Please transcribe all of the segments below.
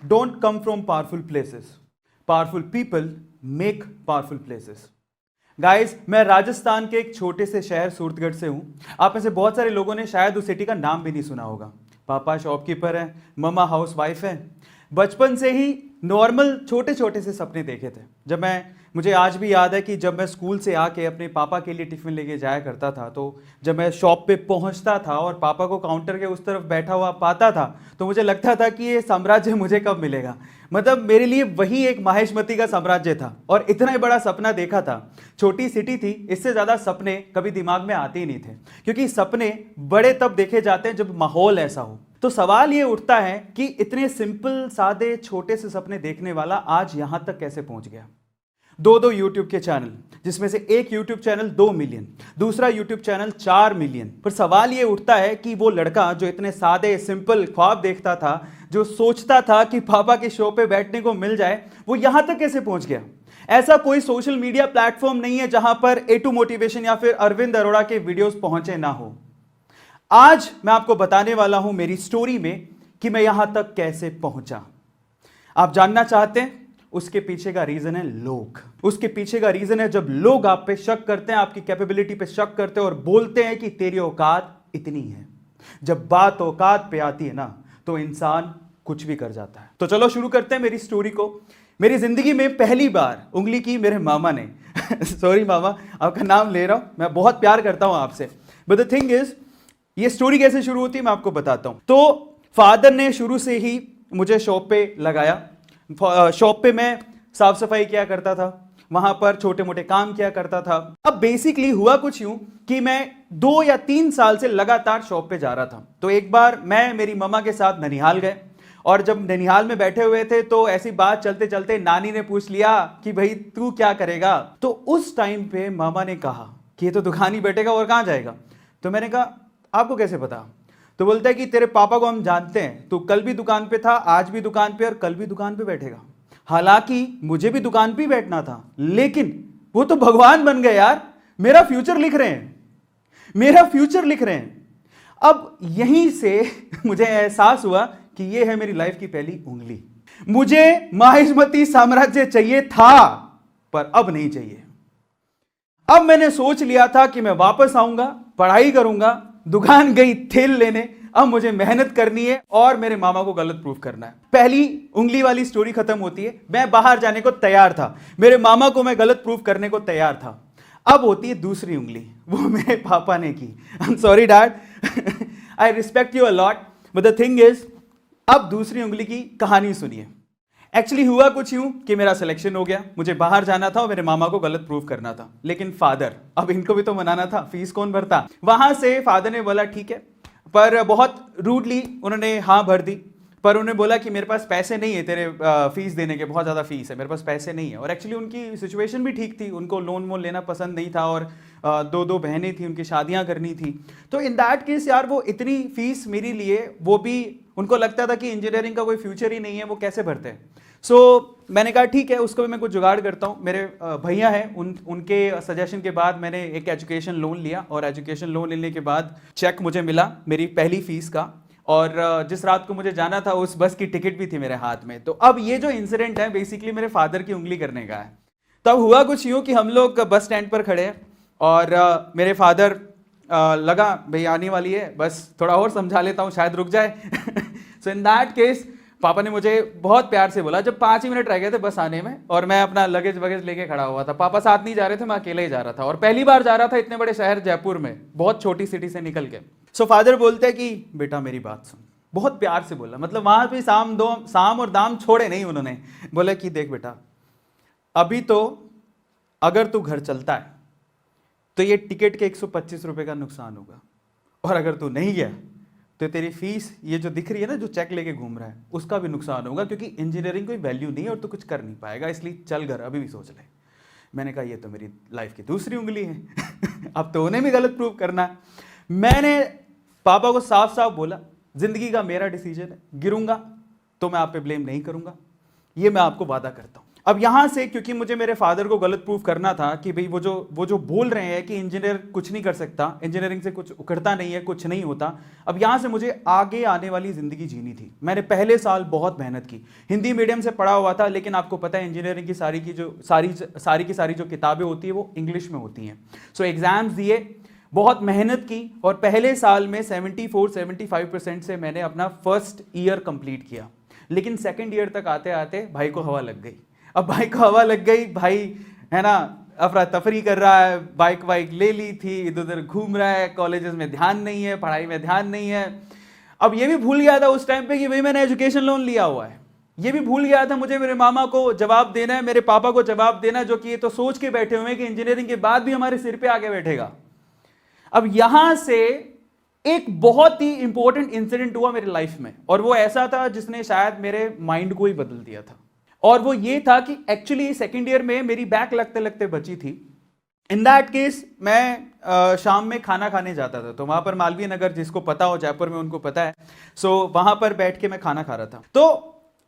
don't come from powerful places. Powerful people make powerful places. Guys, मैं राजस्थान के एक छोटे से शहर सूरतगढ़ से हूं। आप में से बहुत सारे लोगों ने शायद उस सिटी का नाम भी नहीं सुना होगा। पापा शॉपकीपर हैं, मम्मा हाउस वाइफ है। बचपन से ही नॉर्मल छोटे छोटे से सपने देखे थे। मुझे आज भी याद है कि जब मैं स्कूल से आके अपने पापा के लिए टिफिन लेके जाया करता था, तो जब मैं शॉप पे पहुंचता था और पापा को काउंटर के उस तरफ बैठा हुआ पाता था, तो मुझे लगता था कि ये साम्राज्य मुझे कब मिलेगा। मतलब मेरे लिए वही एक माहेशमती का साम्राज्य था और इतना ही बड़ा सपना देखा था। छोटी सिटी थी, इससे ज्यादा सपने कभी दिमाग में आते ही नहीं थे, क्योंकि सपने बड़े तब देखे जाते हैं जब माहौल ऐसा हो। तो सवाल ये उठता है कि इतने सिंपल सादे छोटे से सपने देखने वाला आज यहां तक कैसे पहुंच गया। दो यूट्यूब के चैनल, जिसमें से एक यूट्यूब चैनल 2 मिलियन, दूसरा यूट्यूब चैनल 4 मिलियन। पर सवाल ये उठता है कि वो लड़का जो इतने सादे सिंपल ख्वाब देखता था, जो सोचता था कि पापा के शो पे बैठने को मिल जाए, वो यहां तक कैसे पहुंच गया। ऐसा कोई सोशल मीडिया प्लेटफॉर्म नहीं है जहां पर A2 मोटिवेशन या फिर अरविंद अरोड़ा के वीडियोस पहुंचे ना हो। आज मैं आपको बताने वाला हूं मेरी स्टोरी में कि मैं यहां तक कैसे पहुंचा। आप जानना चाहते हैं? उसके पीछे का रीजन है लोग। उसके पीछे का रीजन है जब लोग आप पे शक करते हैं, आपकी कैपेबिलिटी पे शक करते हैं और बोलते हैं कि तेरी औकात इतनी है। जब बात औकात पे आती है ना, तो इंसान कुछ भी कर जाता है। तो चलो शुरू करते हैं मेरी स्टोरी को। मेरी जिंदगी में पहली बार उंगली की मेरे मामा ने सॉरी मामा, आपका नाम ले रहा हूं, मैं बहुत प्यार करता हूं आपसे। बट द थिंग इज, ये स्टोरी कैसे शुरू होती है मैं आपको बताता हूं। तो फादर ने शुरू से ही मुझे शॉप पे लगाया। शॉप पे मैं साफ सफाई किया करता था, वहां पर छोटे मोटे काम किया करता था। अब बेसिकली हुआ कुछ यूं कि मैं 2 या 3 साल से लगातार शॉप पे जा रहा था। तो एक बार मैं मेरी मम्मा के साथ ननिहाल गए और जब ननिहाल में बैठे हुए थे तो ऐसी बात चलते चलते नानी ने पूछ लिया कि भाई तू क्या करेगा। तो उस टाइम पे मामा ने कहा कि ये तो दुकान ही बैठेगा और कहां जाएगा। तो मैंने कहा आपको कैसे पता। तो बोलता है कि तेरे पापा को हम जानते हैं, तू कल भी दुकान पे था, आज भी दुकान पे और कल भी दुकान पे बैठेगा। हालांकि मुझे भी दुकान पे ही बैठना था, लेकिन वो तो भगवान बन गए यार, मेरा फ्यूचर लिख रहे हैं, मेरा फ्यूचर लिख रहे हैं। अब यहीं से मुझे एहसास हुआ कि ये है मेरी लाइफ की पहली उंगली। मुझे माहिष्मती साम्राज्य चाहिए था, पर अब नहीं चाहिए। अब मैंने सोच लिया था कि मैं वापस आऊंगा, पढ़ाई करूंगा, दुकान गई तेल लेने, अब मुझे मेहनत करनी है और मेरे मामा को गलत प्रूफ करना है। पहली उंगली वाली स्टोरी खत्म होती है। मैं बाहर जाने को तैयार था, मेरे मामा को मैं गलत प्रूफ करने को तैयार था। अब होती है दूसरी उंगली, वो मेरे पापा ने की। I am sorry dad, I respect you a lot, but the thing is, अब दूसरी उंगली की कहानी सुनिए। एक्चुअली हुआ कुछ यूं कि मेरा सिलेक्शन हो गया, मुझे बाहर जाना था और मेरे मामा को गलत प्रूफ करना था। लेकिन फादर, अब इनको भी तो मनाना था, फीस कौन भरता। वहां से फादर ने बोला ठीक है, पर बहुत रूडली उन्होंने हाँ भर दी। पर उन्होंने बोला कि मेरे पास पैसे नहीं है तेरे फीस देने के, बहुत ज़्यादा फीस है, मेरे पास पैसे नहीं है। और एक्चुअली उनकी सिचुएशन भी ठीक थी, उनको लोन वोन लेना पसंद नहीं था और 2 बहनें थी, उनकी शादियां करनी थी। तो इन दैट केस यार, वो इतनी फीस मेरे लिए, वो भी उनको लगता था कि इंजीनियरिंग का कोई फ्यूचर ही नहीं है, वो कैसे भरते हैं। मैंने कहा ठीक है, उसको भी मैं कुछ जुगाड़ करता हूँ। मेरे भैया हैं, उनके सजेशन के बाद मैंने एक एजुकेशन लोन लिया और एजुकेशन लोन लेने के बाद चेक मुझे मिला मेरी पहली फीस का। और जिस रात को मुझे जाना था उस बस की टिकट भी थी मेरे हाथ में। तो अब ये जो इंसिडेंट है बेसिकली मेरे फादर की उंगली करने का है। तब हुआ कुछ यूँ कि हम लोग बस स्टैंड पर खड़े हैं और मेरे फादर लगा भाई आने वाली है बस, थोड़ा और समझा लेता हूँ शायद रुक जाए। सो इन दैट केस पापा ने मुझे बहुत प्यार से बोला, जब 5 ही मिनट रह गए थे बस आने में और मैं अपना लगेज वगेज लेके खड़ा हुआ था। पापा साथ नहीं जा रहे थे, मैं अकेले ही जा रहा था और पहली बार जा रहा था इतने बड़े शहर जयपुर में, बहुत छोटी सिटी से निकल के। सो फादर बोलते हैं कि बेटा मेरी बात सुन। बहुत प्यार से बोला, मतलब वहां पे साम और दाम छोड़े नहीं उन्होंने। बोले कि देख बेटा, अभी तो अगर तू घर चलता है तो ये टिकट के 125 रुपए का नुकसान होगा, और अगर तू नहीं गया तो तेरी फीस ये जो दिख रही है ना, जो चेक लेके घूम रहा है, उसका भी नुकसान होगा, क्योंकि इंजीनियरिंग कोई वैल्यू नहीं है और तू कुछ कर नहीं पाएगा, इसलिए चल घर अभी भी सोच ले। मैंने कहा ये तो मेरी लाइफ की दूसरी उंगली है। अब तो उन्हें भी गलत प्रूव करना है। मैंने पापा को साफ साफ बोला, जिंदगी का मेरा डिसीजन है, गिरूंगा तो मैं आप पे ब्लेम नहीं करूंगा, ये मैं आपको वादा करता हूं। अब यहां से क्योंकि मुझे मेरे फादर को गलत प्रूफ करना था कि भाई वो जो बोल रहे हैं कि इंजीनियर कुछ नहीं कर सकता, इंजीनियरिंग से कुछ उखड़ता नहीं है, कुछ नहीं होता, अब यहां से मुझे आगे आने वाली जिंदगी जीनी थी। मैंने पहले साल बहुत मेहनत की, हिंदी मीडियम से पढ़ा हुआ था, लेकिन आपको पता है इंजीनियरिंग की सारी जो किताबें होती है वो इंग्लिश में होती हैं। सो एग्जाम्स दिए, बहुत मेहनत की, और पहले साल में 74-75% से मैंने अपना फर्स्ट ईयर कंप्लीट किया। लेकिन सेकंड ईयर तक आते आते भाई को हवा लग गई। अब भाई को हवा लग गई, भाई है ना अफरा तफरी कर रहा है, बाइक वाइक ले ली थी, इधर उधर घूम रहा है, कॉलेजेस में ध्यान नहीं है, पढ़ाई में ध्यान नहीं है। अब ये भी भूल गया था उस टाइम पे कि भाई मैंने एजुकेशन लोन लिया हुआ है। ये भी भूल गया था मुझे मेरे मामा को जवाब देना है, मेरे पापा को जवाब देना, जो कि ये तो सोच के बैठे हुए हैं कि इंजीनियरिंग के बाद भी हमारे सिर पे आके बैठेगा। अब यहां से एक बहुत ही इंपॉर्टेंट इंसिडेंट हुआ मेरी लाइफ में, और वो ऐसा था जिसने शायद मेरे माइंड को ही बदल दिया था। और वो ये था कि एक्चुअली सेकेंड ईयर में मेरी बैक लगते लगते बची थी। इन दैट केस मैं शाम में खाना खाने जाता था, तो वहां पर मालवीय नगर, जिसको पता हो जयपुर में उनको पता है, सो वहां पर बैठ के मैं खाना खा रहा था। तो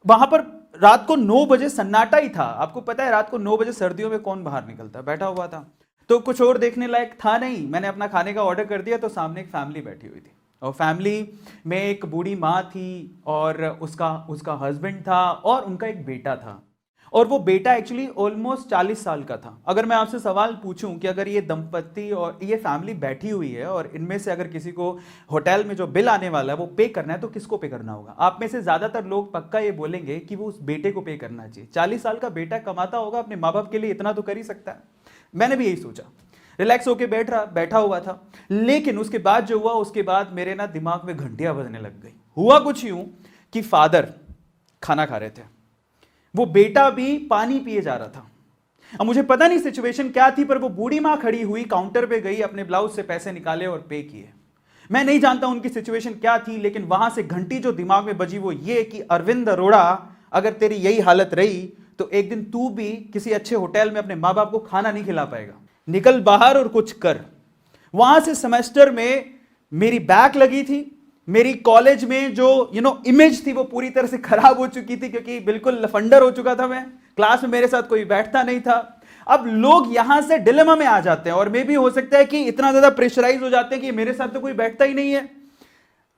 वहां पर रात को 9 बजे सन्नाटा ही था। आपको पता है रात को 9 बजे सर्दियों में कौन बाहर निकलता, बैठा हुआ था, तो कुछ और देखने लायक था नहीं। मैंने अपना खाने का ऑर्डर कर दिया, तो सामने एक फैमिली बैठी हुई थी, और फैमिली में एक बूढ़ी माँ थी, और उसका हस्बैंड था, और उनका एक बेटा था। और वो बेटा एक्चुअली ऑलमोस्ट 40 साल का था। अगर मैं आपसे सवाल पूछूं कि अगर ये दंपत्ति और ये फैमिली बैठी हुई है, और इनमें से अगर किसी को होटल में जो बिल आने वाला है वो पे करना है, तो किसको पे करना होगा? आप में से ज्यादातर लोग पक्का ये बोलेंगे कि वो उस बेटे को पे करना चाहिए। 40 साल का बेटा कमाता होगा, अपने माँ बाप के लिए इतना तो कर ही सकता है। मैंने भी यही सोचा, रिलैक्स होके बैठा हुआ था। लेकिन उसके बाद जो हुआ, उसके बाद मेरे ना दिमाग में घंटियां बजने लग गई। हुआ कुछ यूं कि फादर खाना खा रहे थे, वो बेटा भी पानी पिए जा रहा था। अब मुझे पता नहीं सिचुएशन क्या थी, पर वो बूढ़ी मां खड़ी हुई काउंटर पे गई, अपने ब्लाउज से पैसे निकाले और पे किए। मैं नहीं जानता उनकी सिचुएशन क्या थी, लेकिन वहां से घंटी जो दिमाग में बजी वो ये कि अरविंद अरोड़ा, अगर तेरी यही हालत रही तो एक दिन तू भी किसी अच्छे होटल में अपने माँ बाप को खाना नहीं खिला पाएगा। निकल बाहर और कुछ कर। वहां से सेमेस्टर में मेरी बैक लगी थी। मेरी कॉलेज में जो इमेज थी वो पूरी तरह से खराब हो चुकी थी, क्योंकि बिल्कुल लफंडर हो चुका था मैं। क्लास में मेरे साथ कोई बैठता नहीं था। अब लोग यहां से डिलेमा में आ जाते हैं, और मे भी हो सकता है कि इतना ज्यादा प्रेशराइज हो जाते हैं कि मेरे साथ तो कोई बैठता ही नहीं है,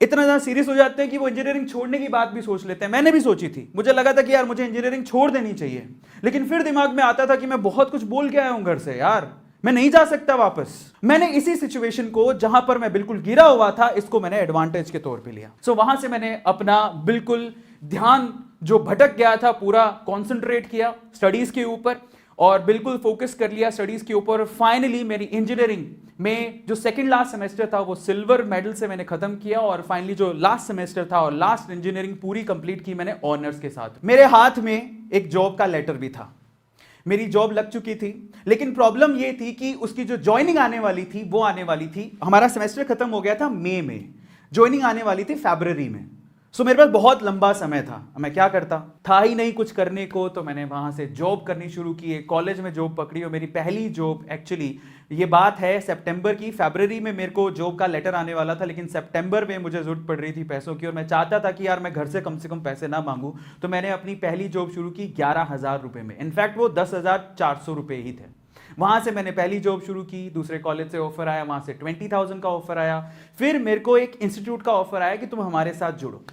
इतना ज्यादा सीरियस हो जाते हैं कि वो इंजीनियरिंग छोड़ने की बात भी सोच लेते हैं। मैंने भी सोची थी, मुझे लगा था कि यार मुझे इंजीनियरिंग छोड़ देनी चाहिए, लेकिन फिर दिमाग में आता था कि मैं बहुत कुछ बोल के आया हूं घर से, यार मैं नहीं जा सकता वापस। मैंने इसी सिचुएशन को, जहां पर मैं बिल्कुल गिरा हुआ था, इसको मैंने एडवांटेज के तौर पे लिया। सो वहां से मैंने अपना बिल्कुल ध्यान जो भटक गया था पूरा कंसंट्रेट किया स्टडीज के ऊपर, और बिल्कुल फोकस कर लिया स्टडीज के ऊपर। फाइनली मेरी इंजीनियरिंग में जो सेकंड लास्ट सेमेस्टर था वो सिल्वर मेडल से मैंने खत्म किया, और फाइनली जो लास्ट सेमेस्टर था और लास्ट इंजीनियरिंग पूरी कंप्लीट की मैंने ऑनर्स के साथ। मेरे हाथ में एक जॉब का लेटर भी था, मेरी जॉब लग चुकी थी, लेकिन प्रॉब्लम ये थी कि उसकी जो ज्वाइनिंग आने वाली थी वो आने वाली थी, हमारा सेमेस्टर खत्म हो गया था मई में, ज्वाइनिंग आने वाली थी फरवरी में। सो मेरे पास बहुत लंबा समय था। मैं क्या करता, था ही नहीं कुछ करने को, तो मैंने वहां से जॉब करनी शुरू की। कॉलेज में जॉब पकड़ी, और मेरी पहली जॉब एक्चुअली, ये बात है सितंबर की, फरवरी में मेरे को जॉब का लेटर आने वाला था, लेकिन सितंबर में मुझे जरूरत पड़ रही थी पैसों की, और मैं चाहता था कि यार मैं घर से कम पैसे ना मांगू। तो मैंने अपनी पहली जॉब शुरू की 11,000 रुपए में। इनफैक्ट वो 10,400 रुपए ही थे। वहां से मैंने पहली जॉब शुरू की, दूसरे कॉलेज से ऑफर आया, वहां से 20,000 का ऑफर आया। फिर मेरे को एक इंस्टीट्यूट का ऑफर आया कि तुम हमारे साथ जुड़ो।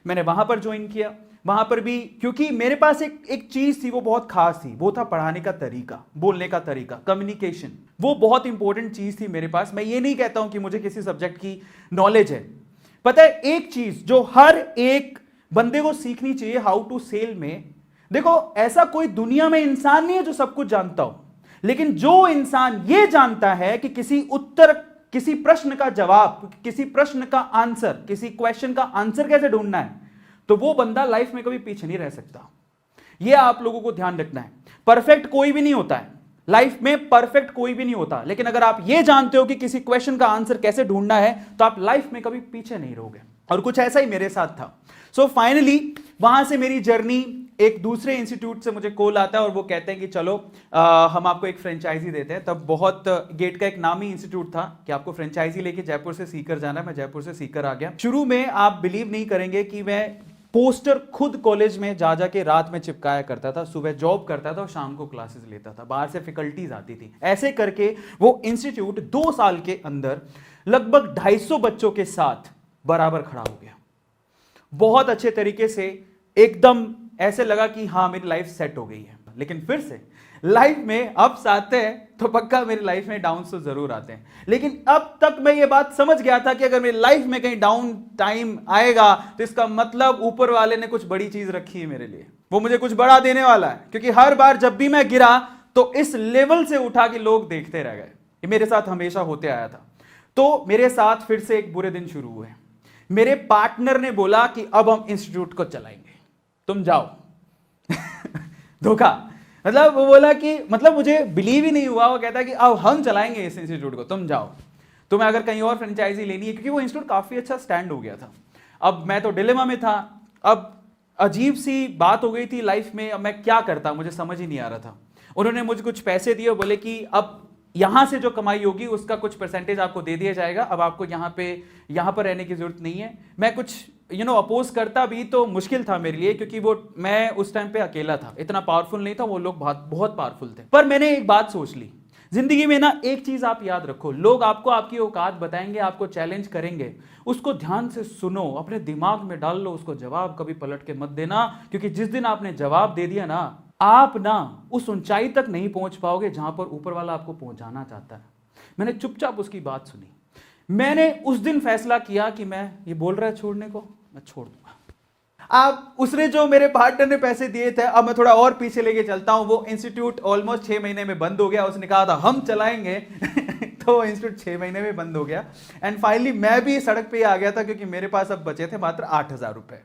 मैंने वहां पर ज्वाइन किया। वहां पर भी क्योंकि मेरे पास एक चीज थी वो बहुत खास थी, वो था पढ़ाने का तरीका, बोलने का तरीका, कम्युनिकेशन। वो बहुत इंपॉर्टेंट चीज थी मेरे पास। मैं ये नहीं कहता हूं कि मुझे किसी सब्जेक्ट की नॉलेज है। पता है एक चीज जो हर एक बंदे को सीखनी चाहिए हाउ टू सेल में, देखो ऐसा कोई दुनिया में इंसान नहीं है जो सब कुछ जानता हो, लेकिन जो इंसान ये जानता है कि किसी प्रश्न का जवाब, किसी प्रश्न का आंसर, किसी क्वेश्चन का आंसर कैसे ढूंढना है, तो वो बंदा लाइफ में कभी पीछे नहीं रह सकता। ये आप लोगों को ध्यान रखना है। परफेक्ट कोई भी नहीं होता है लाइफ में, परफेक्ट कोई भी नहीं होता, लेकिन अगर आप ये जानते हो कि किसी क्वेश्चन का आंसर कैसे ढूंढना है, तो आप लाइफ में कभी पीछे नहीं रहोगे। और कुछ ऐसा ही मेरे साथ था। सो फाइनली वहां से मेरी जर्नी, एक दूसरे इंस्टीट्यूट से मुझे कॉल आता है और वो कहते हैं कि चलो हम आपको एक फ्रेंचाइजी देते हैं। तब बहुत गेट का एक नामी इंस्टीट्यूट था कि आपको फ्रेंचाइजी लेके जयपुर से सीकर जाना है। मैं जयपुर से सीकर आ गया। शुरू में आप बिलीव नहीं करेंगे कि मैं पोस्टर खुद कॉलेज में जा जाके रात में चिपकाया करता था, सुबह जॉब करता था और शाम को क्लासेस लेता था, बाहर से फैकल्टीज आती थी। ऐसे करके वो इंस्टीट्यूट 2 साल के अंदर लगभग 250 बच्चों के साथ बराबर खड़ा हो गया। बहुत अच्छे तरीके से, एकदम ऐसे लगा कि हाँ मेरी लाइफ सेट हो गई है। लेकिन फिर से लाइफ में अप्स आते हैं तो पक्का मेरी लाइफ में डाउन तो जरूर आते हैं, लेकिन अब तक मैं ये बात समझ गया था कि अगर मेरी लाइफ में कहीं डाउन टाइम आएगा तो इसका मतलब ऊपर वाले ने कुछ बड़ी चीज रखी है मेरे लिए, वो मुझे कुछ बड़ा देने वाला है। क्योंकि हर बार जब भी मैं गिरा तो इस लेवल से उठा के लोग देखते रह गए। ये मेरे साथ हमेशा होते आया था। तो मेरे साथ फिर से एक बुरे दिन शुरू हुए। मेरे पार्टनर ने बोला कि अब हम इंस्टीट्यूट को चलाएंगे, तुम जाओ। धोखा, मतलब वो बोला कि, मतलब मुझे बिलीव ही नहीं हुआ। वो कहता है कि अब हम चलाएंगे इस इंस्टीट्यूट को, तुम जाओ, तुम्हें अगर कहीं और फ्रेंचाइजी लेनी है। क्योंकि वो इंस्टीट्यूट काफी अच्छा स्टैंड हो गया था। अब मैं तो डिलेमा में था। अब अजीब सी बात हो गई थी लाइफ में, अब मैं क्या करता मुझे समझ ही नहीं आ रहा था। उन्होंने मुझे कुछ पैसे दिए, बोले कि अब यहां से जो कमाई होगी उसका कुछ परसेंटेज आपको दे दिया जाएगा, अब आपको यहां पर रहने की जरूरत नहीं है। मैं कुछ अपोज करता भी तो मुश्किल था मेरे लिए, क्योंकि वो मैं उस टाइम पे अकेला था, इतना पावरफुल नहीं था, वो लोग बहुत पावरफुल थे। पर मैंने एक बात सोच ली, जिंदगी में ना एक चीज आप याद रखो, लोग आपको आपकी औकात बताएंगे, आपको चैलेंज करेंगे, उसको ध्यान से सुनो, अपने दिमाग में डाल लो उसको जवाब, कभी पलट के मत देना। क्योंकि जिस दिन आपने जवाब दे दिया ना, आप ना उस ऊंचाई तक नहीं पहुंच पाओगे जहां पर ऊपर वाला आपको पहुंचाना चाहता है। मैंने चुपचाप उसकी बात सुनी। मैंने उस दिन फैसला किया कि मैं, ये बोल रहा है छोड़ने को, मैं छोड़ दूंगा। अब उसने जो मेरे पार्टनर ने पैसे दिए थे, अब मैं थोड़ा और पीछे लेके चलता हूं। वो इंस्टीट्यूट ऑलमोस्ट 6 महीने में बंद हो गया। उसने कहा था हम चलाएंगे तो वो इंस्टीट्यूट 6 महीने में बंद हो गया। एंड फाइनली मैं भी सड़क पे आ गया था, क्योंकि मेरे पास अब बचे थे मात्र 8,000 रुपए।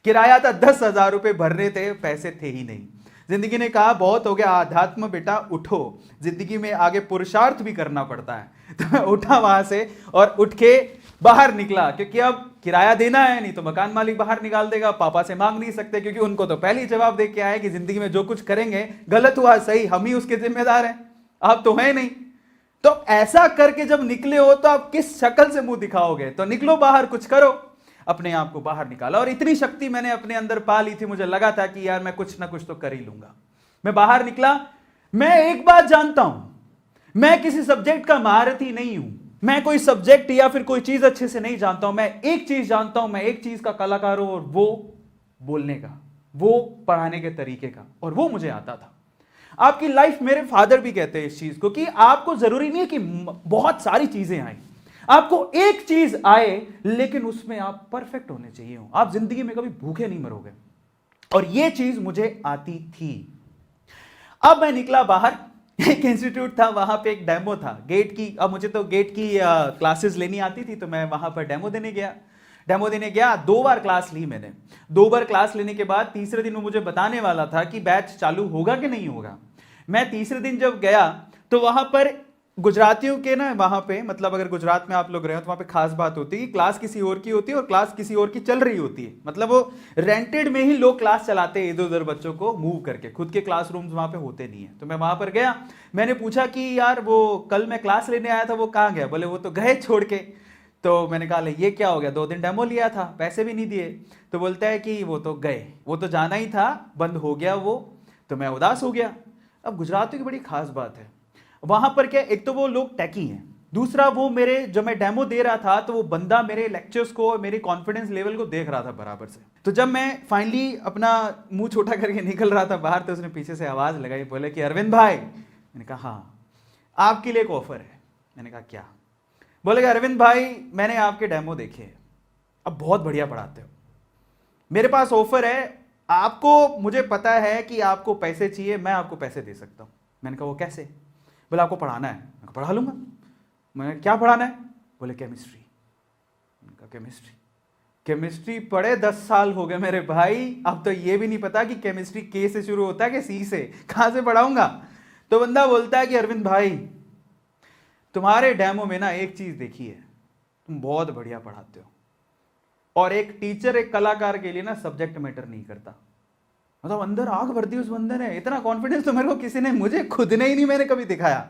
किराया था 10,000 रुपए भरने थे, पैसे थे ही नहीं। जिंदगी ने कहा बहुत हो गया आध्यात्म बेटा, उठो, जिंदगी में आगे पुरुषार्थ भी करना पड़ता है। तो मैं उठा वहां से और उठ के बाहर निकला, क्योंकि अब किराया देना है, नहीं तो मकान मालिक बाहर निकाल देगा। पापा से मांग नहीं सकते, क्योंकि उनको तो पहले ही जवाब दे के आए कि जिंदगी में जो कुछ करेंगे, गलत हुआ सही, हम ही उसके जिम्मेदार हैं, आप तो हैं नहीं। तो ऐसा करके जब निकले हो तो आप किस शक्ल से मुंह दिखाओगे? तो निकलो बाहर, कुछ करो। अपने आप को बाहर निकाला, और इतनी शक्ति मैंने अपने अंदर पा ली थी, मुझे लगा था कि यार मैं कुछ ना कुछ तो कर ही लूंगा। मैं बाहर निकला। मैं एक बात जानता हूं, मैं किसी सब्जेक्ट का महारथी नहीं हूं, मैं कोई सब्जेक्ट या फिर कोई चीज अच्छे से नहीं जानता हूं। मैं एक चीज जानता हूं, मैं एक चीज का कलाकार हूं, और वो बोलने का, वो पढ़ाने के तरीके का, और वो मुझे आता था। आपकी लाइफ, मेरे फादर भी कहते हैं इस चीज को, कि आपको जरूरी नहीं है कि बहुत सारी चीजें आए, आपको एक चीज आए, लेकिन उसमें आप परफेक्ट होने चाहिए हो। आप जिंदगी में कभी भूखे नहीं मरोगे, और ये चीज मुझे आती थी। अब मैं निकला बाहर। एक इंस्टीट्यूट था, वहां पे एक डेमो था गेट की। अब मुझे तो गेट की क्लासेस लेनी आती थी, तो मैं वहां पर डेमो देने गया। 2 बार क्लास ली मैंने। 2 बार क्लास लेने के बाद तीसरे दिन वो मुझे बताने वाला था कि बैच चालू होगा कि नहीं होगा। मैं तीसरे दिन जब गया तो वहां पर गुजरातियों के ना, वहां पे, मतलब अगर गुजरात में आप लोग रहे हो तो वहां पे खास बात होती है कि क्लास किसी और की होती है और क्लास किसी और की चल रही होती है। मतलब वो रेंटेड में ही लोग क्लास चलाते हैं, इधर उधर बच्चों को मूव करके, खुद के क्लासरूम्स वहां पे होते नहीं है। तो मैं वहां पर गया, मैंने पूछा कि यार वो कल मैं क्लास लेने आया था, वो कहाँ गया? बोले वो तो गए छोड़ के। तो मैंने कहा ये क्या हो गया, 2 दिन डेमो लिया था, पैसे भी नहीं दिए। तो बोलता है कि वो तो गए, वो तो जाना ही था, बंद हो गया वो। तो मैं उदास हो गया। अब गुजरातियों की बड़ी खास बात है, वहां पर क्या, एक तो वो लोग टैकी हैं, दूसरा वो मेरे, जब मैं डेमो दे रहा था तो वो बंदा मेरे लेक्चर्स को और मेरे कॉन्फिडेंस लेवल को देख रहा था बराबर से। तो जब मैं फाइनली अपना मुंह छोटा करके निकल रहा था बाहर, तो उसने पीछे से आवाज लगाई, बोले कि अरविंद भाई। मैंने कहा हाँ, आपके लिए एक ऑफर है। मैंने कहा क्या? बोले कि अरविंद भाई, मैंने आपके डेमो देखे, अब बहुत बढ़िया पढ़ाते हो, मेरे पास ऑफर है आपको, मुझे पता है कि आपको पैसे चाहिए, मैं आपको पैसे दे सकता हूं। मैंने कहा वो कैसे? बोले आपको पढ़ाना है। मैं पढ़ा लूंगा। मैंने क्या पढ़ाना है? बोले केमिस्ट्री। मैंने कहा केमिस्ट्री पढ़े 10 साल हो गए मेरे भाई, अब तो ये भी नहीं पता कि केमिस्ट्री के से शुरू होता है कि सी से, कहां से पढ़ाऊंगा? तो बंदा बोलता है कि अरविंद भाई, तुम्हारे डेमो में ना एक चीज देखी है, तुम बहुत बढ़िया पढ़ाते हो, और एक टीचर, एक कलाकार के लिए ना सब्जेक्ट मैटर नहीं करता। मतलब अंदर आग भर दी उस बंदे ने। इतना कॉन्फिडेंस तो मेरे को किसी ने, मुझे खुद ने ही नहीं मैंने कभी दिखाया।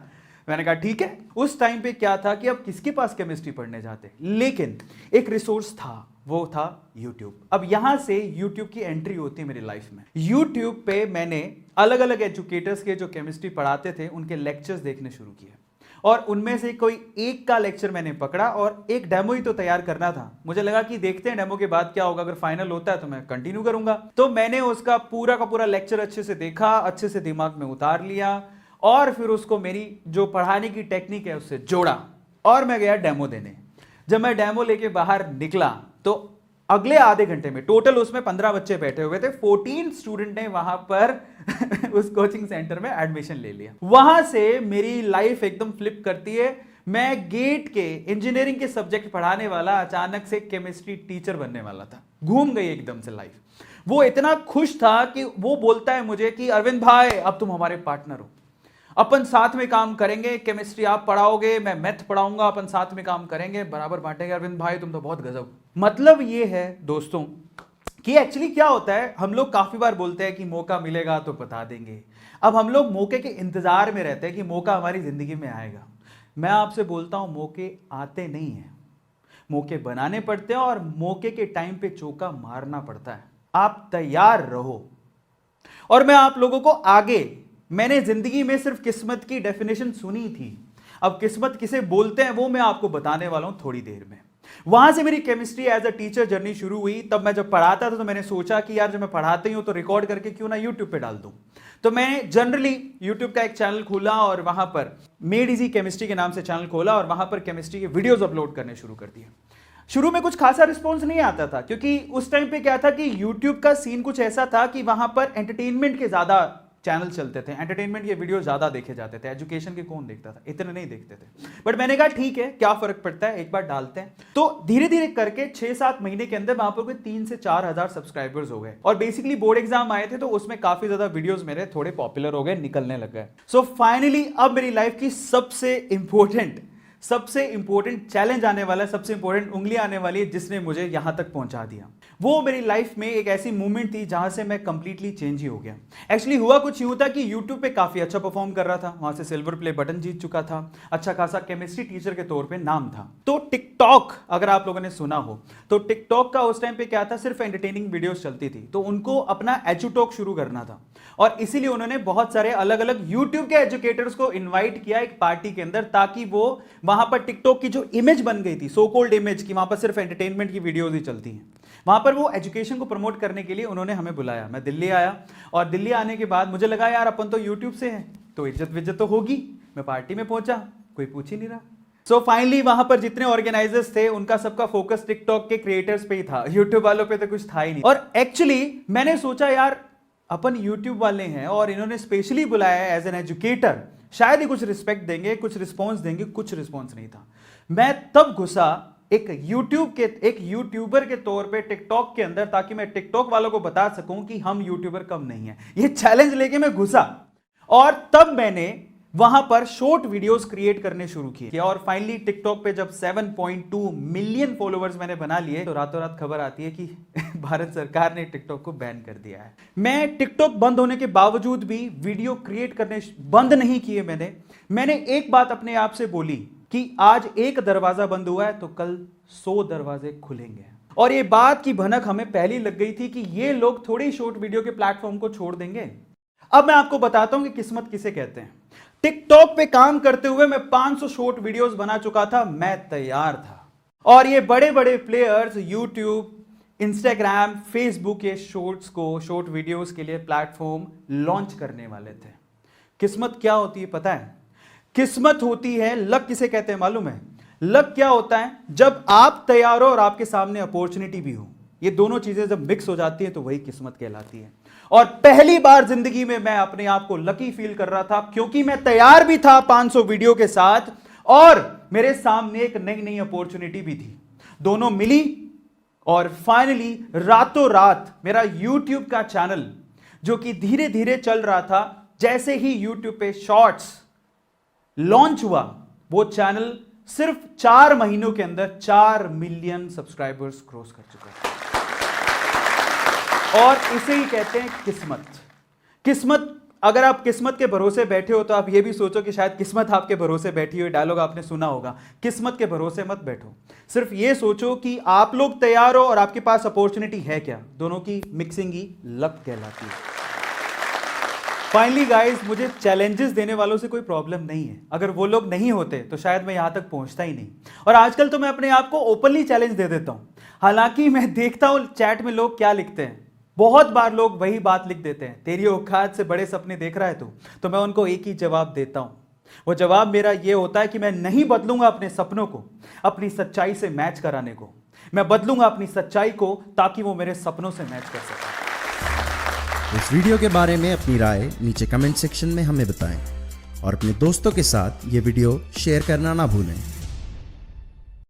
मैंने कहा ठीक है। उस टाइम पे क्या था कि अब किसके पास केमिस्ट्री पढ़ने जाते, लेकिन एक रिसोर्स था, वो था YouTube। अब यहां से YouTube की एंट्री होती है मेरी लाइफ में। YouTube पे मैंने अलग अलग एजुकेटर्स के जो केमिस्ट्री पढ़ाते थे उनके लेक्चर्स देखने शुरू किए, और उनमें से कोई एक का लेक्चर मैंने पकड़ा और एक डेमो ही तो तैयार करना था। मुझे लगा कि देखते हैं डेमो के बाद क्या होगा, अगर फाइनल होता है तो मैं कंटिन्यू करूंगा। तो मैंने उसका पूरा का पूरा लेक्चर अच्छे से देखा, अच्छे से दिमाग में उतार लिया, और फिर उसको मेरी जो पढ़ाने की टेक्निक है उससे जोड़ा, और मैं गया डेमो देने। जब मैं डेमो लेके बाहर निकला तो अगले आधे घंटे में टोटल उसमें 15 बच्चे बैठे हुए थे, 14 स्टूडेंट ने वहां पर उस कोचिंग सेंटर में एडमिशन ले लिया। वहां से मेरी लाइफ एकदम फ्लिप करती है। मैं गेट के इंजीनियरिंग के सब्जेक्ट पढ़ाने वाला अचानक से केमिस्ट्री टीचर बनने वाला था। घूम गई एकदम से लाइफ। वो इतना खुश था कि वो बोलता है मुझे कि अरविंद भाई अब तुम हमारे पार्टनर हो, अपन साथ में काम करेंगे, केमिस्ट्री आप पढ़ाओगे, मैं मैथ पढ़ाऊंगा, अपन साथ में काम करेंगे, बराबर बांटेंगे। अरविंद भाई तुम तो बहुत गजब। मतलब ये है दोस्तों कि एक्चुअली क्या होता है, हम लोग काफी बार बोलते हैं कि मौका मिलेगा तो बता देंगे। अब हम लोग मौके के इंतजार में रहते हैं कि मौका हमारी जिंदगी में आएगा। मैं आपसे बोलता हूं मौके आते नहीं हैं, मौके बनाने पड़ते हैं, और मौके के टाइम पे चौका मारना पड़ता है। आप तैयार रहो। और मैं आप लोगों को आगे, मैंने जिंदगी में सिर्फ किस्मत की डेफिनेशन सुनी थी, अब किस्मत किसे बोलते हैं वो मैं आपको बताने वाला हूं थोड़ी देर में। वहां से मेरी chemistry as a teacher journey शुरू हुई। तब मैं जब पढ़ाता था तो मैंने सोचा कि यार जब मैं पढ़ाते ही हूं तो रिकॉर्ड करके क्यों ना यूट्यूब पे डाल दूं। तो मैंने जनरली यूट्यूब का एक चैनल खोला और वहां पर मेड इजी केमिस्ट्री के नाम से चैनल खोला, और वहां पर केमिस्ट्री के वीडियोस अपलोड करने शुरू कर दिए। शुरू में कुछ खासा रिस्पॉन्स नहीं आता था, क्योंकि उस टाइम पे क्या था कि यूट्यूब का सीन कुछ ऐसा था कि वहां पर एंटरटेनमेंट के ज्यादा चैनल चलते थे, एंटरटेनमेंट के वीडियो ज्यादा देखे जाते थे, एजुकेशन के कौन देखता था, इतने नहीं देखते थे। बट मैंने कहा ठीक है, क्या फर्क पड़ता है, एक बार डालते हैं। तो धीरे धीरे करके 6-7 महीने के अंदर वहां पर कोई 3 से 4 हजार सब्सक्राइबर्स हो गए, और बेसिकली बोर्ड एग्जाम आए थे तो उसमें काफी ज्यादा वीडियोस मेरे थोड़े पॉपुलर हो गए, निकलने लग गए। सो फाइनली अब मेरी लाइफ की सबसे इंपॉर्टेंट चैलेंज आने वाला है, सबसे इंपॉर्टेंट उंगली आने वाली है जिसने मुझे यहां तक पहुंचा दिया। वो मेरी लाइफ में एक ऐसी मूवमेंट थी जहां से मैं कंप्लीटली चेंज ही हो गया। एक्चुअली हुआ कुछ यूं था कि YouTube पे काफी अच्छा परफॉर्म कर रहा था, वहां से सिल्वर प्ले बटन जीत चुका था, अच्छा खासा केमिस्ट्री टीचर के तौर पे नाम था। तो टिकटॉक अगर आप लोगों ने सुना हो तो टिकटॉक का उस टाइम पे क्या था, सिर्फ एंटरटेनिंग वीडियोस चलती थी, तो उनको अपना एजुटॉक शुरू करना था, और इसीलिए उन्होंने बहुत सारे अलग अलग यूट्यूब के एजुकेटर्स को इन्वाइट किया एक पार्टी के अंदर, ताकि वो वहां पर टिकटॉक की जो इमेज बन गई थी, सो कॉल्ड इमेज की, वहां पर सिर्फ एंटरटेनमेंट की वीडियोस ही चलती हैं, वहां पर वो एजुकेशन को प्रमोट करने के लिए उन्होंने हमें बुलाया। मैं दिल्ली आया, और दिल्ली आने के बाद मुझे लगा यार अपन तो यूट्यूब से हैं तो इज्जत विज्जत तो होगी। मैं पार्टी में पहुंचा, कोई पूछ ही नहीं रहा। सो फाइनली वहां पर जितने ऑर्गेनाइजर्स थे उनका सबका फोकस टिकटॉक के क्रिएटर्स पे ही था, यूट्यूब वालों पे तो कुछ था ही नहीं। और एक्चुअली मैंने सोचा यार अपन यूट्यूब वाले हैं और इन्होंने स्पेशली बुलाया है एज एन एजुकेटर, शायद ही कुछ रिस्पेक्ट देंगे, कुछ रिस्पॉन्स देंगे। कुछ रिस्पॉन्स नहीं था। मैं तब घुसा एक यूट्यूबर के तौर पे टिकटॉक के अंदर, ताकि मैं टिकटॉक वालों को बता सकूं कि हम यूट्यूबर कम नहीं है। ये चैलेंज लेके मैं घुसा, और तब मैंने वहां पर शॉर्ट वीडियोस क्रिएट करने शुरू किए, और फाइनली टिकटॉक पे जब 7.2 मिलियन फॉलोअर्स मैंने बना लिए तो रातों रात खबर आती है कि भारत सरकार ने टिकटॉक को बैन कर दिया है। मैं टिकटॉक बंद होने के बावजूद भी वीडियो क्रिएट करने बंद नहीं किए। मैंने एक बात अपने आप से बोली कि आज एक दरवाजा बंद हुआ है तो कल 100 दरवाजे खुलेंगे। और ये बात की भनक हमें पहले लग गई थी कि ये लोग थोड़ी शॉर्ट वीडियो के प्लेटफॉर्म को छोड़ देंगे। अब मैं आपको बताता हूं कि किस्मत किसे कहते हैं। टिकटॉक पे काम करते हुए मैं 500 शॉर्ट वीडियोस बना चुका था, मैं तैयार था। और ये बड़े बड़े प्लेयर्स यूट्यूब, इंस्टाग्राम, फेसबुक ये शॉर्ट वीडियोस के लिए प्लेटफॉर्म लॉन्च करने वाले थे। किस्मत क्या होती है पता है? किस्मत होती है, लक किसे कहते हैं मालूम है? लक क्या होता है? जब आप तैयार हो और आपके सामने अपॉर्चुनिटी भी हो, ये दोनों चीजें जब मिक्स हो जाती है तो वही किस्मत कहलाती है। और पहली बार जिंदगी में मैं अपने आप को लकी फील कर रहा था, क्योंकि मैं तैयार भी था 500 वीडियो के साथ, और मेरे सामने एक नई नई अपॉर्चुनिटी भी थी। दोनों मिली, और फाइनली रातों रात मेरा यूट्यूब का चैनल, जो कि धीरे धीरे चल रहा था, जैसे ही यूट्यूब पे शॉर्ट्स लॉन्च हुआ, वो चैनल सिर्फ 4 महीनों के अंदर 4 मिलियन सब्सक्राइबर्स क्रॉस कर चुका है। और इसे ही कहते हैं किस्मत। किस्मत अगर आप किस्मत के भरोसे बैठे हो तो आप ये भी सोचो कि शायद किस्मत आपके भरोसे बैठी हो। डायलॉग आपने सुना होगा, किस्मत के भरोसे मत बैठो। सिर्फ ये सोचो कि आप लोग तैयार हो और आपके पास अपॉर्चुनिटी है क्या। दोनों की मिक्सिंग ही लक कहलाती है। फाइनली गाइस, मुझे चैलेंजेस देने वालों से कोई प्रॉब्लम नहीं है। अगर वो लोग नहीं होते तो शायद मैं यहां तक पहुंचता ही नहीं। और आजकल तो मैं अपने आप को ओपनली चैलेंज दे देता हूं। हालांकि मैं देखता हूं चैट में लोग क्या लिखते हैं। बहुत बार लोग वही बात लिख देते हैं, तेरी औकात से बड़े सपने देख रहा है तू। तो मैं उनको एक ही जवाब देता हूं। वो जवाब मेरा ये होता है कि मैं नहीं बदलूंगा अपने सपनों को अपनी सच्चाई से मैच कराने को। मैं बदलूंगा अपनी सच्चाई को ताकि वो मेरे सपनों से मैच कर सके। इस वीडियो के बारे में अपनी राय नीचे कमेंट सेक्शन में हमें बताएं और अपने दोस्तों के साथ ये वीडियो शेयर करना ना भूलें।